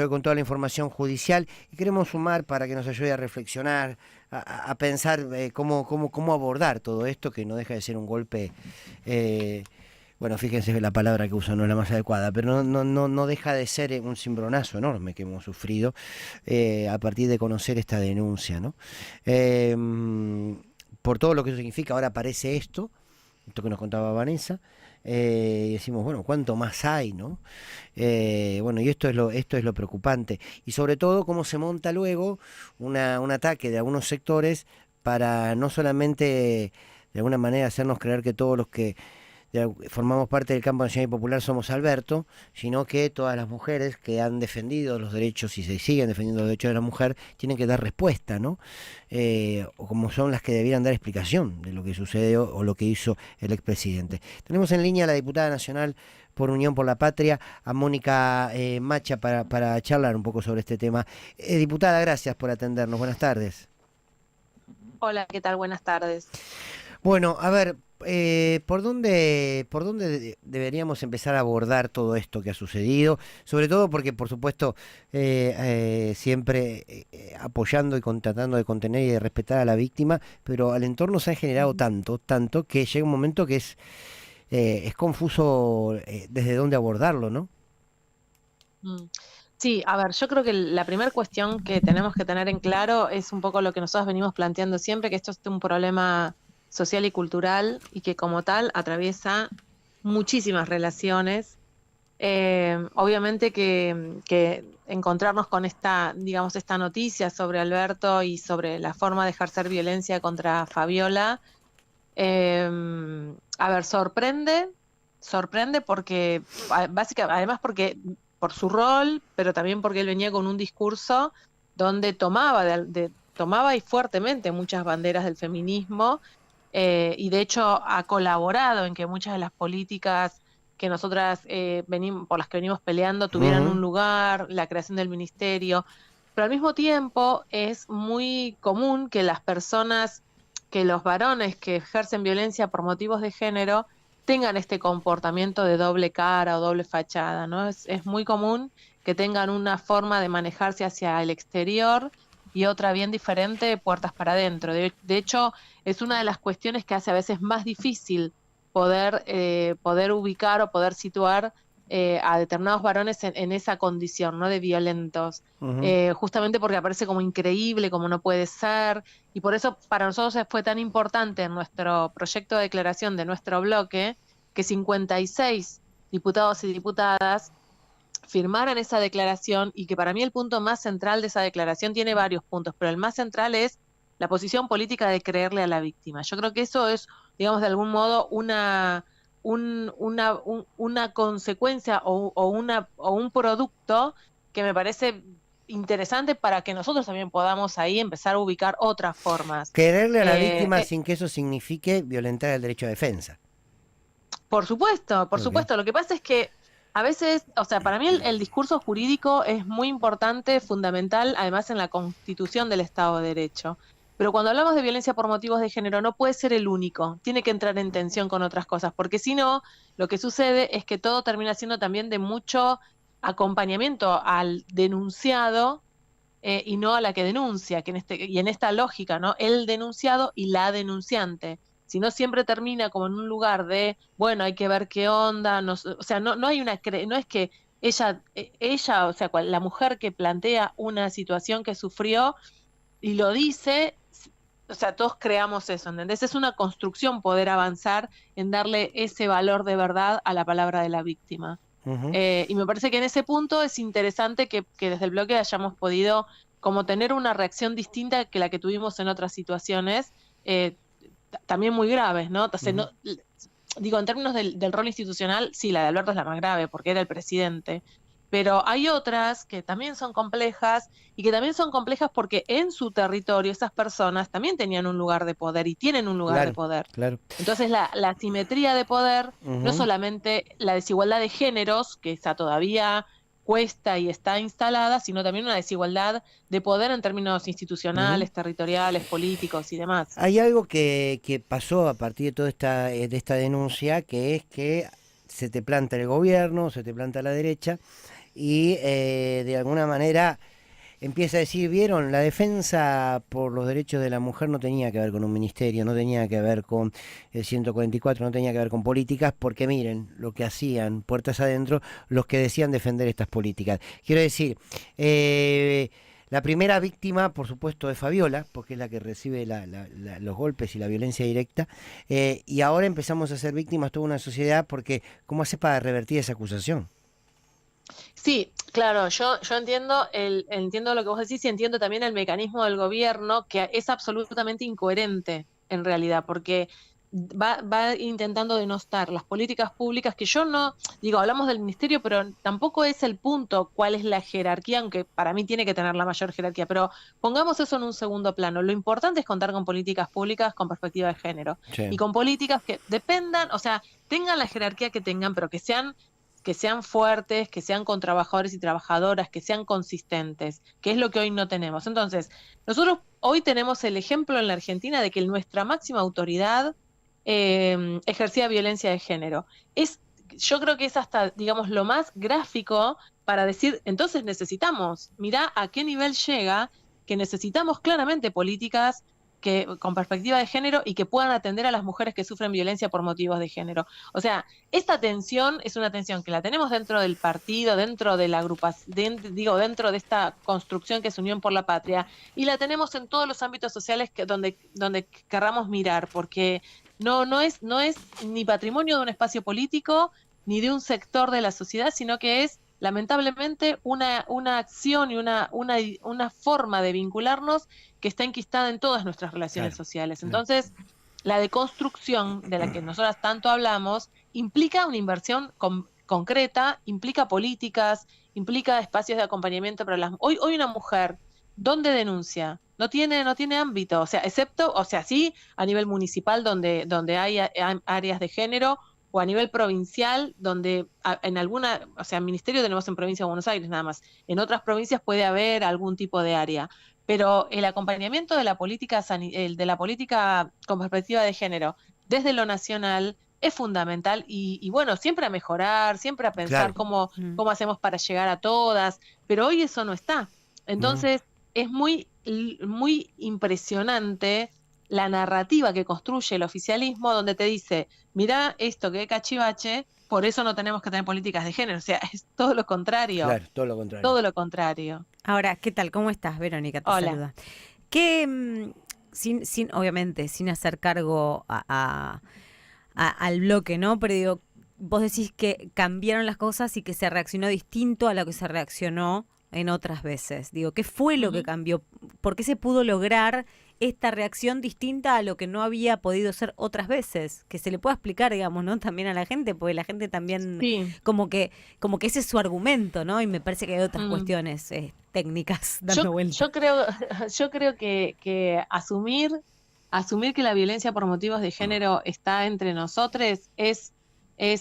con toda la información judicial y queremos sumar para que nos ayude a reflexionar, a pensar cómo abordar todo esto que no deja de ser un golpe. eh, bueno, fíjense la palabra que uso no es la más adecuada, pero no deja de ser un cimbronazo enorme que hemos sufrido a partir de conocer esta denuncia, ¿no? Eh, por todo lo que eso significa, ahora aparece esto que nos contaba Vanessa, y decimos, bueno, ¿cuánto más hay, no? Bueno, y esto es lo preocupante. Y sobre todo, cómo se monta luego un ataque de algunos sectores para no solamente, de alguna manera, hacernos creer que todos los que formamos parte del campo nacional y popular somos Alberto, sino que todas las mujeres que han defendido los derechos y se siguen defendiendo los derechos de la mujer tienen que dar respuesta, ¿no? O como son las que debieran dar explicación de lo que sucedió o lo que hizo el expresidente. Tenemos en línea a la diputada nacional por Unión por la Patria, a Mónica Macha, para charlar un poco sobre este tema. Diputada, gracias por atendernos. Buenas tardes. Hola, ¿qué tal? Buenas tardes. Bueno, a ver, ¿por dónde deberíamos empezar a abordar todo esto que ha sucedido? Sobre todo porque, por supuesto, siempre apoyando y tratando de contener y de respetar a la víctima, pero al entorno se ha generado Ujú. tanto, que llega un momento que es confuso desde dónde abordarlo, ¿no? Mm. Sí, a ver, yo creo que la primera cuestión que tenemos que tener en claro es un poco lo que nosotros venimos planteando siempre, que esto es un problema social y cultural y que como tal atraviesa muchísimas relaciones. Obviamente que encontrarnos con esta, digamos, esta noticia sobre Alberto y sobre la forma de ejercer violencia contra Fabiola. A ver, sorprende porque, básicamente, además porque por su rol, pero también porque él venía con un discurso donde tomaba y fuertemente muchas banderas del feminismo, y de hecho ha colaborado en que muchas de las políticas que nosotras por las que venimos peleando tuvieran Ujú. un lugar, la creación del ministerio, pero al mismo tiempo es muy común que los varones que ejercen violencia por motivos de género tengan este comportamiento de doble cara o doble fachada, ¿no? Es muy común que tengan una forma de manejarse hacia el exterior y otra bien diferente, puertas para adentro. De hecho, es una de las cuestiones que hace a veces más difícil poder ubicar o poder situar a determinados varones en esa condición, ¿no? De violentos. Ujú. Justamente porque aparece como increíble, como no puede ser, y por eso para nosotros fue tan importante en nuestro proyecto de declaración de nuestro bloque que 56 diputados y diputadas firmaran esa declaración, y que para mí el punto más central de esa declaración tiene varios puntos, pero el más central es la posición política de creerle a la víctima. Yo creo que eso es, digamos, de algún modo una consecuencia o un producto que me parece interesante para que nosotros también podamos ahí empezar a ubicar otras formas. Quererle a la Eh, víctima eh, sin que eso signifique violentar el derecho a defensa. por supuesto, por Ok. supuesto. Lo que pasa es que a veces, o sea, para mí el discurso jurídico es muy importante, fundamental, además en la constitución del Estado de Derecho. Pero cuando hablamos de violencia por motivos de género, no puede ser el único, tiene que entrar en tensión con otras cosas, porque si no, lo que sucede es que todo termina siendo también de mucho acompañamiento al denunciado, y no a la que denuncia, y en esta lógica, ¿no? El denunciado y la denunciante. Si no, siempre termina como en un lugar de, bueno, hay que ver qué onda, no, o sea, no hay no es que ella, o sea, la mujer que plantea una situación que sufrió y lo dice, o sea, todos creamos eso, ¿entendés? Es una construcción poder avanzar en darle ese valor de verdad a la palabra de la víctima. Ujú. Y me parece que en ese punto es interesante que desde el bloque hayamos podido como tener una reacción distinta que la que tuvimos en otras situaciones, también muy graves, ¿no? Entonces, Ujú. digo, en términos del rol institucional, sí, la de Alberto es la más grave porque era el presidente, pero hay otras que también son complejas y que también son complejas porque en su territorio esas personas también tenían un lugar de poder y tienen un lugar de Claro, poder. claro. Entonces, la asimetría de poder, no Ujú. solamente la desigualdad de géneros, que está todavía cuesta y está instalada, sino también una desigualdad de poder en términos Ujú. institucionales, territoriales, políticos y demás. Hay algo que pasó a partir de toda esta denuncia, que es que se te planta el gobierno, se te planta la derecha, y de alguna manera empieza a decir, vieron, la defensa por los derechos de la mujer no tenía que ver con un ministerio, no tenía que ver con el 144, no tenía que ver con políticas, porque miren lo que hacían puertas adentro los que decían defender estas políticas. Quiero decir, la primera víctima, por supuesto, es Fabiola, porque es la que recibe los golpes y la violencia directa, y ahora empezamos a ser víctimas toda una sociedad, porque ¿cómo hace para revertir esa acusación? Sí, claro, yo entiendo lo que vos decís y entiendo también el mecanismo del gobierno que es absolutamente incoherente en realidad, porque va intentando denostar las políticas públicas que yo no, digo, hablamos del ministerio, pero tampoco es el punto cuál es la jerarquía, aunque para mí tiene que tener la mayor jerarquía, pero pongamos eso en un segundo plano. Lo importante es contar con políticas públicas con perspectiva de género y Sí, con políticas que dependan, o sea, tengan la jerarquía que tengan, pero que sean fuertes, que sean con trabajadores y trabajadoras, que sean consistentes, que es lo que hoy no tenemos. Entonces, nosotros hoy tenemos el ejemplo en la Argentina de que nuestra máxima autoridad ejercía violencia de género. Yo creo que es hasta, digamos, lo más gráfico para decir, entonces necesitamos, mirá a qué nivel llega, que necesitamos claramente políticas con perspectiva de género y que puedan atender a las mujeres que sufren violencia por motivos de género. O sea, esta tensión es una tensión que la tenemos dentro del partido, dentro de la agrupación, dentro de esta construcción que es Unión por la Patria, y la tenemos en todos los ámbitos sociales donde querramos mirar, porque no es ni patrimonio de un espacio político ni de un sector de la sociedad, sino que es lamentablemente una acción y una forma de vincularnos que está enquistada en todas nuestras relaciones claro, sociales. claro. Entonces, la deconstrucción de la que nosotras tanto hablamos implica una inversión concreta, implica políticas, implica espacios de acompañamiento para las... Hoy una mujer, ¿dónde denuncia? No tiene ámbito, o sea, excepto, o sea, sí, a nivel municipal donde hay áreas de género, o a nivel provincial, donde en alguna, o sea, ministerio tenemos en provincia de Buenos Aires nada más, en otras provincias puede haber algún tipo de área, pero el acompañamiento de la política, de la política con perspectiva de género desde lo nacional es fundamental y bueno, siempre a mejorar, siempre a pensar Claro. cómo hacemos para llegar a todas, pero hoy eso no está. Ujú. Entonces, es muy impresionante la narrativa que construye el oficialismo, donde te dice, mirá esto que es cachivache, por eso no tenemos que tener políticas de género. O sea, es todo lo contrario, Claro, todo lo contrario. todo lo contrario. Ahora, ¿qué tal? ¿Cómo estás? Verónica te Hola. saluda. Que obviamente, sin hacer cargo al bloque, ¿no? Pero digo, vos decís que cambiaron las cosas y que se reaccionó distinto a lo que se reaccionó en otras veces. Digo, ¿qué fue lo que Ujú. cambió? ¿Por qué se pudo lograr esta reacción distinta a lo que no había podido ser otras veces? Que se le pueda explicar, digamos, ¿no? También a la gente, porque la gente también Sí. como que ese es su argumento, ¿no? Y me parece que hay otras Mm. cuestiones técnicas Yo, dando vuelta. yo creo, yo creo que asumir que la violencia por motivos de género está entre nosotros es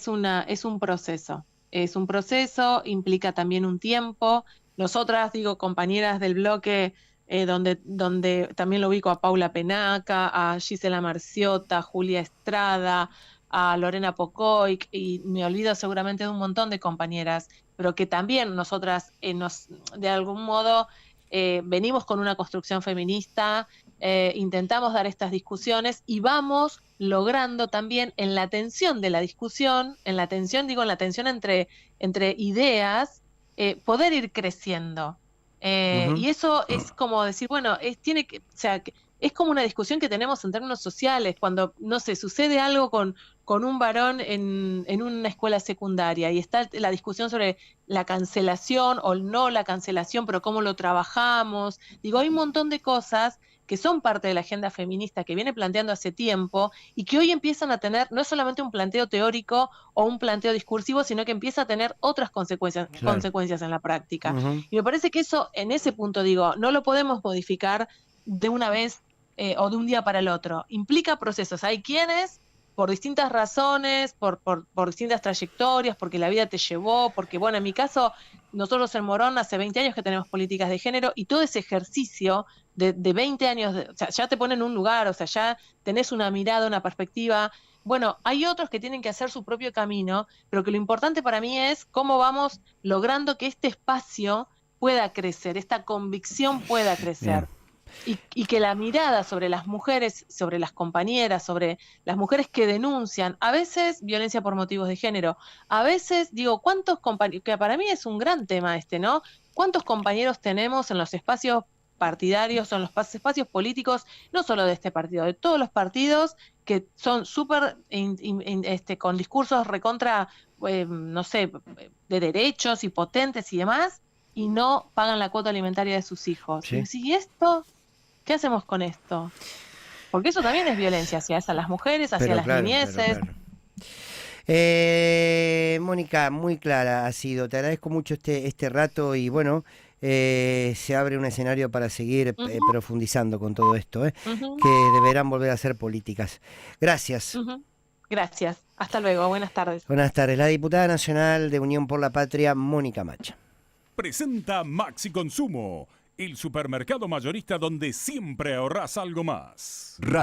un proceso. Es un proceso, implica también un tiempo. Nosotras, digo, compañeras del bloque, donde también lo ubico a Paula Penaca, a Gisela Marciota, a Julia Estrada, a Lorena Pocoy, y me olvido seguramente de un montón de compañeras, pero que también nosotras de algún modo venimos con una construcción feminista, intentamos dar estas discusiones y vamos logrando también en la tensión de la discusión, en la tensión entre ideas, poder ir creciendo. Ujú. Y eso es como decir, bueno, o sea, es como una discusión que tenemos en términos sociales, cuando, no sé, sucede algo con un varón en una escuela secundaria y está la discusión sobre la cancelación o no la cancelación, pero cómo lo trabajamos. Digo, hay un montón de cosas que son parte de la agenda feminista que viene planteando hace tiempo y que hoy empiezan a tener no es solamente un planteo teórico o un planteo discursivo, sino que empieza a tener otras consecuencias, Claro. consecuencias en la práctica. Ujú. Y me parece que eso, en ese punto digo, no lo podemos modificar de una vez o de un día para el otro. Implica procesos. Hay quienes por distintas razones, por distintas trayectorias, porque la vida te llevó, porque, bueno, en mi caso, nosotros en Morón hace 20 años que tenemos políticas de género y todo ese ejercicio de 20 años, o sea, ya te pone en un lugar, o sea, ya tenés una mirada, una perspectiva. bueno, hay otros que tienen que hacer su propio camino, pero que lo importante para mí es cómo vamos logrando que este espacio pueda crecer, esta convicción pueda crecer. Bien. Y que la mirada sobre las mujeres, sobre las compañeras, sobre las mujeres que denuncian, a veces violencia por motivos de género, a veces, digo, ¿cuántos compañeros? Que para mí es un gran tema ¿no? ¿Cuántos compañeros tenemos en los espacios partidarios o en los espacios políticos, no solo de este partido, de todos los partidos que son súper con discursos recontra, no sé, de derechos y potentes y demás, y no pagan la cuota alimentaria de sus hijos? Sí. ¿Y esto? ¿Qué hacemos con esto? Porque eso también es violencia hacia las mujeres, hacia Pero las claro, niñeces. claro. Mónica, muy clara ha sido. Te agradezco mucho este rato y bueno, se abre un escenario para seguir profundizando con todo esto, que deberán volver a ser políticas. Gracias. Gracias. Hasta luego. Buenas tardes. Buenas tardes. La diputada nacional de Unión por la Patria, Mónica Macha. Presenta Maxi Consumo, el supermercado mayorista donde siempre ahorrás algo más. Radio.